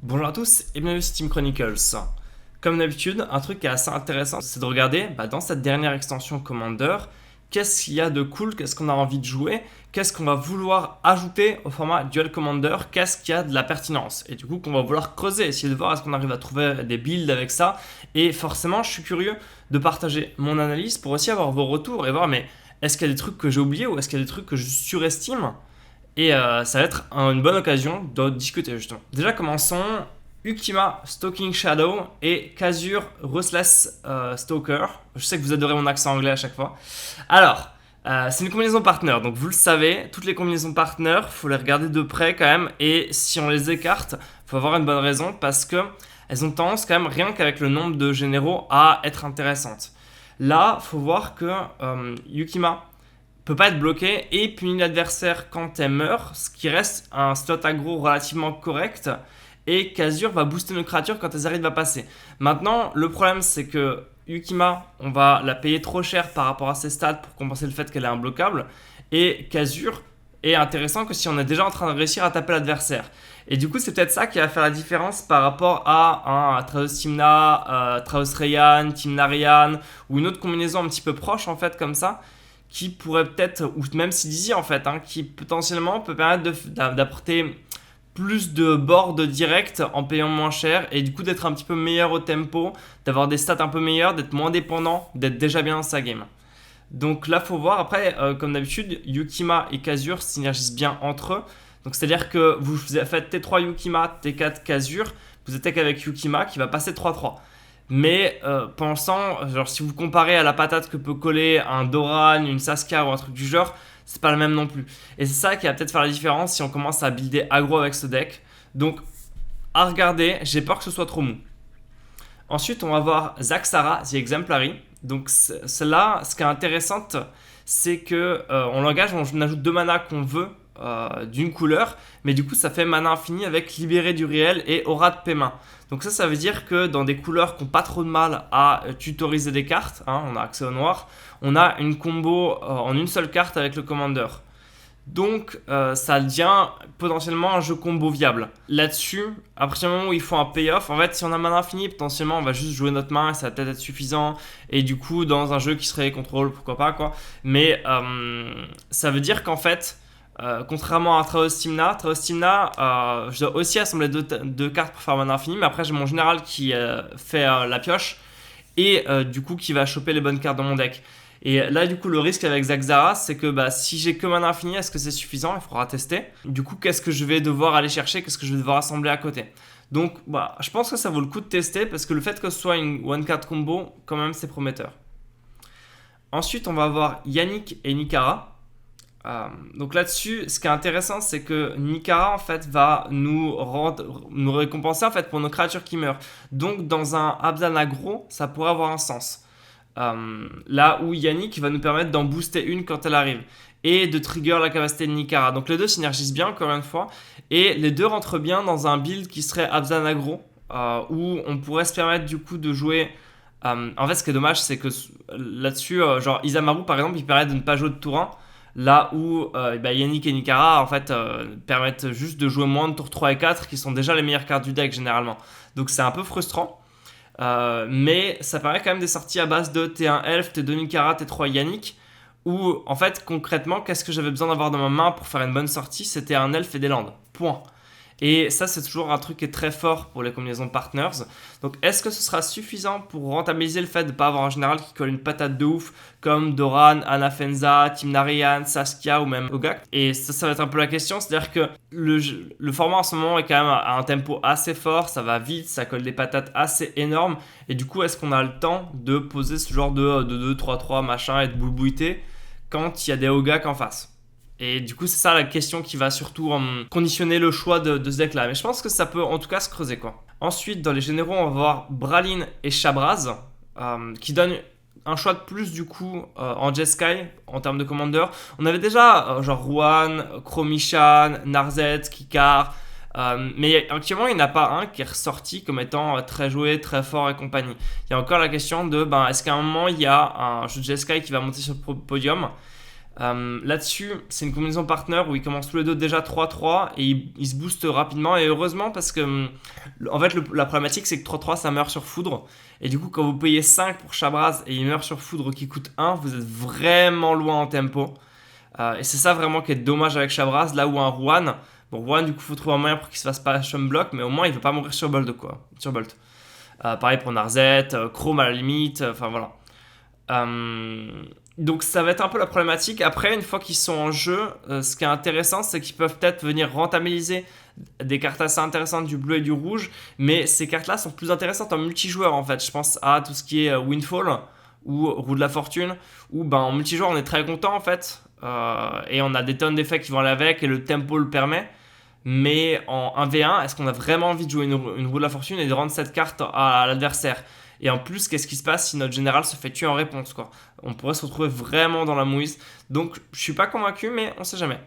Bonjour à tous et bienvenue sur Team Chronicles. Comme d'habitude, un truc qui est assez intéressant, c'est de regarder dans cette dernière extension Commander, qu'est-ce qu'il y a de cool, qu'est-ce qu'on a envie de jouer, qu'est-ce qu'on va vouloir ajouter au format Duel Commander, qu'est-ce qu'il y a de la pertinence. Et du coup, qu'on va vouloir creuser, essayer de voir est-ce qu'on arrive à trouver des builds avec ça. Et forcément, je suis curieux de partager mon analyse pour aussi avoir vos retours et voir, mais est-ce qu'il y a des trucs que j'ai oubliés ou est-ce qu'il y a des trucs que je surestime. Et ça va être une bonne occasion de discuter justement. Déjà commençons. Ukima Stalking Shadow et Kazur Ruthless Stalker. Je sais que vous adorez mon accent anglais à chaque fois. Alors, c'est une combinaison partner, donc vous le savez, toutes les combinaisons partner, faut les regarder de près quand même, et si on les écarte, faut avoir une bonne raison parce que elles ont tendance quand même, rien qu'avec le nombre de généraux, à être intéressantes. Là, faut voir que Yukima peut pas être bloqué et punit l'adversaire quand elle meurt, ce qui reste un slot aggro relativement correct. Et Kazur va booster nos créatures quand elles arrivent à passer. Maintenant, le problème c'est que Yukima, on va la payer trop cher par rapport à ses stats pour compenser le fait qu'elle est imbloquable. Et Kazur est intéressant que si on est déjà en train de réussir à taper l'adversaire. Et du coup, c'est peut-être ça qui va faire la différence par rapport à un Traos Tymna, Traos Rayyan, Tymnarian, ou une autre combinaison un petit peu proche en fait comme ça, qui pourrait peut-être, ou même Sidisi en fait, qui potentiellement peut permettre d'apporter plus de board direct en payant moins cher et du coup d'être un petit peu meilleur au tempo, d'avoir des stats un peu meilleures, d'être moins dépendant, d'être déjà bien dans sa game. Donc là, faut voir. Après, comme d'habitude, Yukima et Kazur synergisent bien entre eux. Donc c'est-à-dire que vous faites T3 Yukima, T4 Kazur, vous attaquez avec Yukima qui va passer 3-3. Mais pensant, genre si vous comparez à la patate que peut coller un Doran, une Saskia ou un truc du genre, c'est pas le même non plus. Et c'est ça qui va peut-être faire la différence si on commence à builder aggro avec ce deck. Donc à regarder, j'ai peur que ce soit trop mou. Ensuite, on va voir Zaxara, The Exemplary. Donc celle-là, ce qui est intéressant, c'est que on l'engage, on ajoute 2 mana qu'on veut d'une couleur, mais du coup ça fait mana infini avec Libérer du réel et Aura de Paiement. Donc ça veut dire que dans des couleurs qui n'ont pas trop de mal à tutoriser des cartes, on a accès au noir, on a une combo en une seule carte avec le commander. Donc ça devient potentiellement un jeu combo viable. Là-dessus, à partir du moment où il faut un payoff, en fait si on a mana infini, potentiellement on va juste jouer notre main et ça va peut-être être suffisant. Et du coup dans un jeu qui serait contrôle, pourquoi pas quoi. Mais ça veut dire qu'en fait, contrairement à Traos Tymna, je dois aussi assembler deux cartes pour faire mana infini, mais après j'ai mon général qui fait la pioche et du coup qui va choper les bonnes cartes dans mon deck. Et là du coup le risque avec Zaxara c'est que si j'ai que mana infini, est-ce que c'est suffisant? Il faudra tester. Du coup qu'est-ce que je vais devoir aller chercher? Qu'est-ce que je vais devoir assembler à côté? Donc je pense que ça vaut le coup de tester parce que le fait que ce soit une one card combo, quand même c'est prometteur. Ensuite on va avoir Yannick et Nikara. Donc là-dessus, ce qui est intéressant, c'est que Nikara en fait va nous récompenser en fait pour nos créatures qui meurent. Donc dans un Abzan aggro, ça pourrait avoir un sens. Là où Yannick va nous permettre d'en booster une quand elle arrive et de trigger la capacité de Nikara. Donc les deux synergisent bien encore une fois et les deux rentrent bien dans un build qui serait Abzan aggro où on pourrait se permettre du coup de jouer. En fait, ce qui est dommage, c'est que là-dessus, genre Isamaru par exemple, il permet de ne pas jouer de tour 1. Là où Yannick et Nikara en fait permettent juste de jouer moins de tours 3 et 4 qui sont déjà les meilleures cartes du deck généralement. Donc c'est un peu frustrant. Mais ça permet quand même des sorties à base de T1 Elf, T2 Nikara, T3 Yannick. Où en fait concrètement qu'est-ce que j'avais besoin d'avoir dans ma main pour faire une bonne sortie? C'était un Elf et des landes. Point. Et ça, c'est toujours un truc qui est très fort pour les combinaisons partners. Donc, est-ce que ce sera suffisant pour rentabiliser le fait de ne pas avoir un général qui colle une patate de ouf comme Doran, Anafenza, Tymnarian, Saskia ou même Ogak? Et ça va être un peu la question. C'est-à-dire que le format en ce moment est quand même à un tempo assez fort. Ça va vite, ça colle des patates assez énormes. Et du coup, est-ce qu'on a le temps de poser ce genre de 2-3-3 machin et de boulbouiter quand il y a des Ogak en face? Et du coup, c'est ça la question qui va surtout conditionner le choix de ce deck-là. Mais je pense que ça peut en tout cas se creuser, quoi. Ensuite, dans les généraux, on va voir Bralin et Shabraz, qui donnent un choix de plus du coup en Jeskai en termes de commander. On avait déjà genre Ruan, Chromichan, Narzet, Kikar. Mais actuellement, il n'y en a pas un qui est ressorti comme étant très joué, très fort et compagnie. Il y a encore la question de est-ce qu'à un moment, il y a un jeu de Jeskai qui va monter sur le podium? Là-dessus, c'est une combinaison partner où ils commencent tous les deux déjà 3-3 et ils se boostent rapidement. Et heureusement, parce que en fait, la problématique, c'est que 3-3 ça meurt sur foudre. Et du coup, quand vous payez 5 pour Shabrazz et il meurt sur foudre qui coûte 1, vous êtes vraiment loin en tempo. Et c'est ça vraiment qui est dommage avec Shabrazz. Là où un Ruan, bon, Ruan, du coup, faut trouver un moyen pour qu'il se fasse pas block, mais au moins il ne va pas mourir sur Bolt, quoi. Sur Bolt. Pareil pour Narzet, Chrome à la limite, enfin voilà. Donc ça va être un peu la problématique. Après, une fois qu'ils sont en jeu, ce qui est intéressant, c'est qu'ils peuvent peut-être venir rentabiliser des cartes assez intéressantes du bleu et du rouge, mais ces cartes-là sont plus intéressantes en multijoueur en fait. Je pense à tout ce qui est Windfall ou Roue de la Fortune, où ben, en multijoueur on est très content en fait, et on a des tonnes d'effets qui vont aller avec et le tempo le permet. Mais en 1v1, est-ce qu'on a vraiment envie de jouer une Roue de la Fortune et de rendre cette carte à l'adversaire? Et en plus, qu'est-ce qui se passe si notre général se fait tuer en réponse, quoi? On pourrait se retrouver vraiment dans la mouise. Donc, je suis pas convaincu, mais on sait jamais.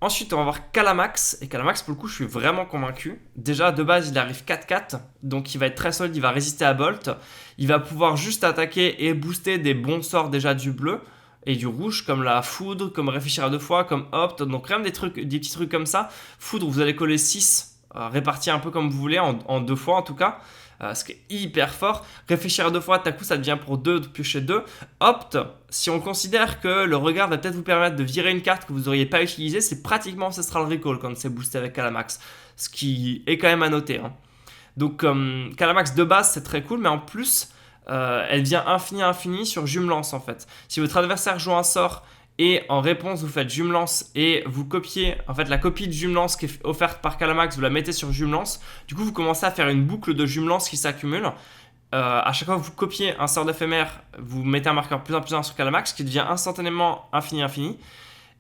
Ensuite, on va voir Calamax. Et Calamax, pour le coup, je suis vraiment convaincu. Déjà, de base, il arrive 4-4. Donc, il va être très solide. Il va résister à Bolt. Il va pouvoir juste attaquer et booster des bons sorts déjà du bleu et du rouge, comme la foudre, comme réfléchir à 2 fois, comme opt. Donc, quand même des petits trucs comme ça. Foudre, vous allez coller 6, répartis un peu comme vous voulez, en 2 fois en tout cas. Ce qui est hyper fort. Réfléchir à 2 fois, d'un coup ça devient pour 2, de piocher 2. Opt, si on considère que le regard va peut-être vous permettre de virer une carte que vous n'auriez pas utilisée, c'est pratiquement Ancestral Recall quand c'est boosté avec Calamax. Ce qui est quand même à noter. Hein. Donc Calamax de base c'est très cool, mais en plus elle vient infini sur Jumelance en fait. Si votre adversaire joue un sort et en réponse vous faites Jumelance et vous copiez en fait la copie de Jumelance qui est offerte par Calamax, vous la mettez sur Jumelance, du coup vous commencez à faire une boucle de Jumelance qui s'accumule. À chaque fois que vous copiez un sort d'éphémère, vous mettez un marqueur plus 1 sur Calamax qui devient instantanément infini.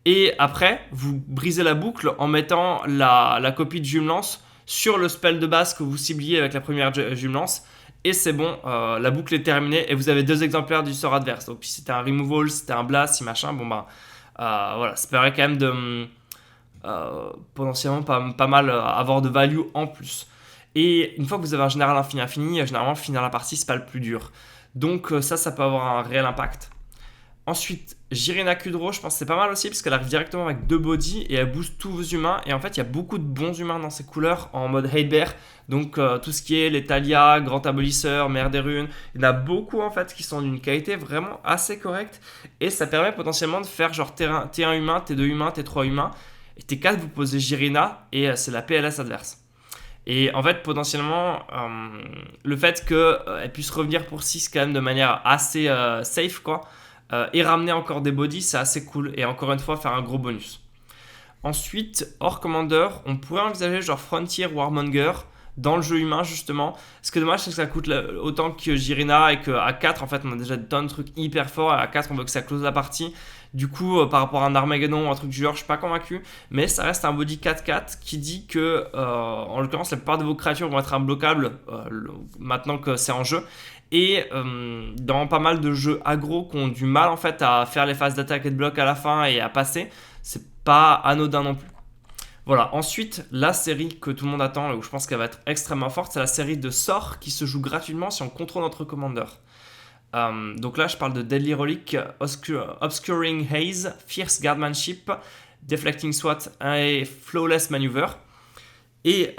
Et après, vous brisez la boucle en mettant la copie de Jumelance sur le spell de base que vous cibliez avec la première Jumelance. Et c'est bon, la boucle est terminée et vous avez 2 exemplaires du sort adverse. Donc si c'était un removal, si c'était un blast, si machin, bon bah voilà, ça paraît quand même de potentiellement pas mal avoir de value en plus. Et une fois que vous avez un général infini, généralement finir la partie c'est pas le plus dur. Donc ça peut avoir un réel impact. Ensuite, Jirina Kudro, je pense que c'est pas mal aussi parce qu'elle arrive directement avec 2 body et elle booste tous vos humains. Et en fait, il y a beaucoup de bons humains dans ces couleurs en mode hate bear. Donc, tout ce qui est les Talia, Grand Abolisseur, Mère des Runes, il y en a beaucoup en fait qui sont d'une qualité vraiment assez correcte. Et ça permet potentiellement de faire genre T1 humain, T2 humain, T3 humain. Et T4, vous posez Jirina et c'est la PLS adverse. Et en fait, potentiellement, le fait qu'elle puisse revenir pour 6 quand même de manière assez safe, quoi. Et ramener encore des bodies, c'est assez cool. Et encore une fois, faire un gros bonus. Ensuite, hors Commander, on pourrait envisager genre Frontier ou Warmonger dans le jeu humain, justement. Ce qui est dommage, c'est que ça coûte autant que Jirina et qu'à 4, en fait, on a déjà des tonnes de trucs hyper forts. Et à 4, on veut que ça close la partie. Du coup, par rapport à un Armageddon ou un truc du genre, je suis pas convaincu. Mais ça reste un body 4-4 qui dit que, en l'occurrence, la plupart de vos créatures vont être imbloquables maintenant que c'est en jeu. Et dans pas mal de jeux aggro qui ont du mal en fait à faire les phases d'attaque et de bloc à la fin et à passer, c'est pas anodin non plus. Voilà, ensuite la série que tout le monde attend et où je pense qu'elle va être extrêmement forte, c'est la série de sorts qui se joue gratuitement si on contrôle notre commander. Donc là je parle de Deadly Relic, Obscuring Haze, Fierce Guardsmanship, Deflecting SWAT et Flawless Maneuver. Et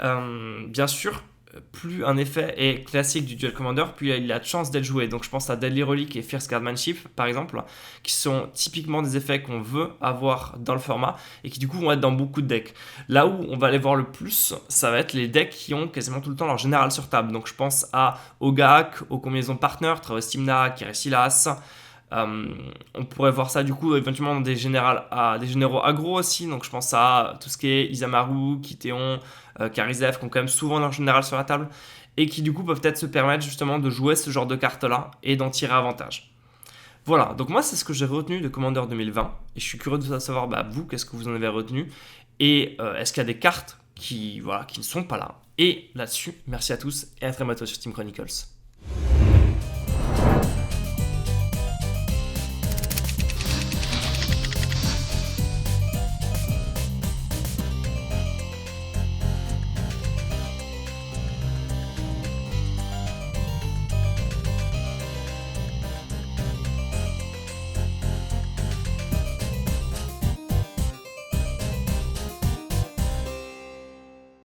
bien sûr, plus un effet est classique du Duel Commander, plus il a de chance d'être joué. Donc je pense à Deadly Relic et Fierce Guardsmanship par exemple, qui sont typiquement des effets qu'on veut avoir dans le format et qui du coup vont être dans beaucoup de decks. Là où on va aller voir le plus, ça va être les decks qui ont quasiment tout le temps leur général sur table. Donc je pense à Ogak, aux combinaisons Partner, Travestimna, Kiresilas. On pourrait voir ça du coup éventuellement dans des généraux aggro aussi, donc je pense à tout ce qui est Isamaru, Kitéon, Karizev qui ont quand même souvent leur général sur la table et qui du coup peuvent peut-être se permettre justement de jouer ce genre de cartes là et d'en tirer avantage. Voilà, donc moi c'est ce que j'ai retenu de Commander 2020 et je suis curieux de savoir vous qu'est-ce que vous en avez retenu et est-ce qu'il y a des cartes qui ne sont pas là. Et là-dessus, merci à tous et à très bientôt sur Steam Chronicles.